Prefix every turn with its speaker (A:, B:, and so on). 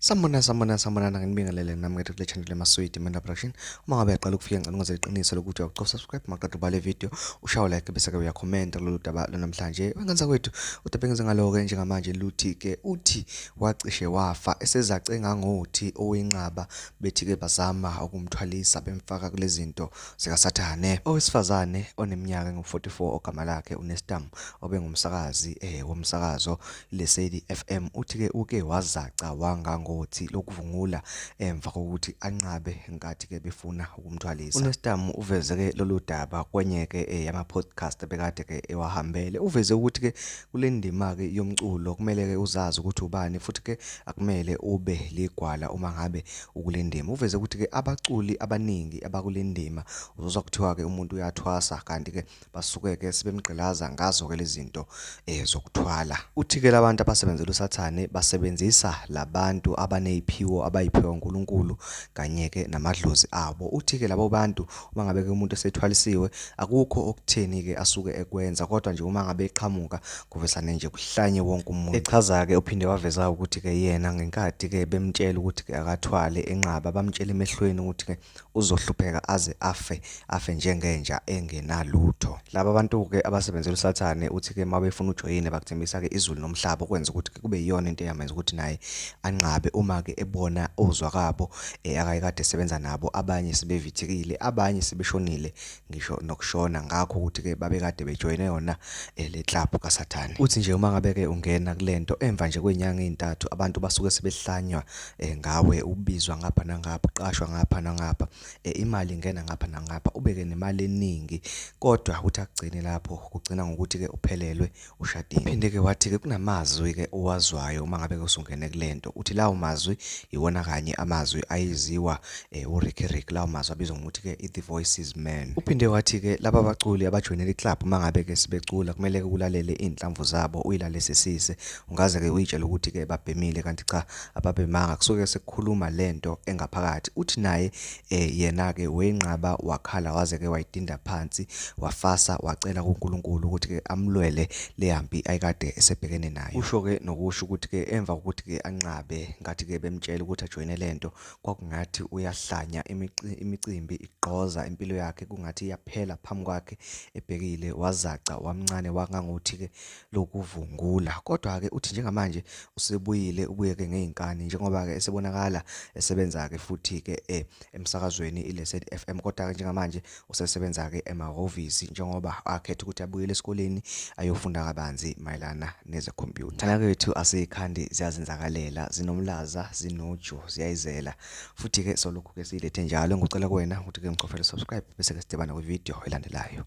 A: Sambona nginibingelele nami kule channel emaswidi mina production. Uma ngabe yaqala ukufika ngicela ungenze iqiniso lokuthi uyaqoqa subscribe maqaqo bale video, ushaye like bese ke uyakhomenta lolu daba namhlanje. Wengenza kwethu udaba engenze ngalo ke njengamanje luthi ke uthi wacishe wafa esezace ngangothi owenqaba bethi ke bazama ukumthwalisa bemfaka kule zinto zikaSathane. Owesifazane oneminyaka engu44 ogama lakhe uNestam obengumsakazi womsakazo lesedi FM uthi ke uke wazaca wangangothi lokuvungula emva kokuthi anqabe ngathi ke befuna ukumthwalisa. uNestam uveze ke lolu daba kwenyeke yama podcast bekade ke ewahambele. Uveze ukuthi ke kule ndima ke yomculo kumele ke uzazi ukuthi ubani futhi ke akumele ube ligwala uma ngabe ukule ndima. Uveze ukuthi ke abaculi abaningi abakule ndima uzozwa kuthiwa ke umuntu uyathwasa kanti ke basuke ke sebemgqilaza ngazo ke lezi zinto zokuthwala. Uthi ke labantu abasebenzela uSathane basebenzisa labantu abaneziphiwo abayiphiwa uNkulunkulu kanye ke namadlozi abo. Uthi ke labo bantu uma ngabe ke umuntu esethwalisiwe akukho okutheni ke asuke ekwenza, kodwa nje uma ngabe eqhamuka kuvesane nje kuhlanye wonke umuntu. Echaza ke uphinde waveza ukuthi ke yena ngenkathi ke bemtshela ukuthi ke akathwale enqaba bamtshela emehlweni ukuthi ke uzohlupheka aze afe njengenja engenalutho. Laba bantu ke abasebenzela uSathane uthi ke mabefuna ujoyine bakuthembisa ke izulu nomhlaba ukwenza ukuthi ke kube yiyona into eyamenza ukuthi naye anqabe uma ke ebona ozwa kabo akayekade esebenza nabo, abanye sebevithikile, abanye sebeshonile ngisho nokushona, ngakho ukuthi ke babekade bejoyine yona le club kaSathane. Uthi nje uma ngabe ke ungena kulento emva nje kwenyanga ezintathu abantu basuke sebehlanywa ngawe, ubizwa ngapha nangapha, uqashwa ngapha nangapha, imali ingena ngapha nangapha, ubeke nemali eningi, kodwa uthi akugcine lapho kugcina ngokuthi ke uphelelwe ushadile. Phinde ke wathi ke kunamazwi ke owazwayo uma ngabe ke usungene kulento. Uthi lawo mazwi iwona kanye amazwi ayiziwa uRick lawo mazwi abizwa ngokuthi ke the voices man. Uphinde wathi ke laba baculi abajoyinele iclub uma ngabe ke sibecula kumele ke ulalele inhlamvu zabo, uyilalesisise, ungaze ke uyitshela ukuthi ke babhemile kanti cha ababhemanga, kusuke sekukhuluma lento engaphakathi. Uthi naye yena ke wenqaba wakhala waze ke wayidinda phansi wafasa wacela kuNkulunkulu ukuthi ke amlwele lehambi ayikade esebhekene nayo. Usho ke nokusho ukuthi ke emva kokuthi ke anqabe ngathi ke bemtshela ukuthi ajoyine lento kwakungathi uyahlanya imicimbi igqoza impilo yakhe, kungathi iyaphela phambi kwakhe ebhekile, wazaca wamncane wangangothi ke lokuvungula. Kodwa ke uthi njengamanje usebuyile ubuye ke ngeinkani njengoba ke esebonakala esebenza ke futhi ke emsakazweni ilesedi FM, kodwa ke njengamanje usesebenza ke emahhovisi njengoba akhetha ukuthi abuyele esikoleni ayofunda kabanzi mayelana nezekhompyutha. Thana kwethu asikhandi ziyazenzakalela, zinomlaza, zinoju, ziyayizela futhi ke solokhu ke silethe njalo. Ngicela kuwena ukuthi ke ngichofele subscribe bese ke sidibana kwi video elandelayo.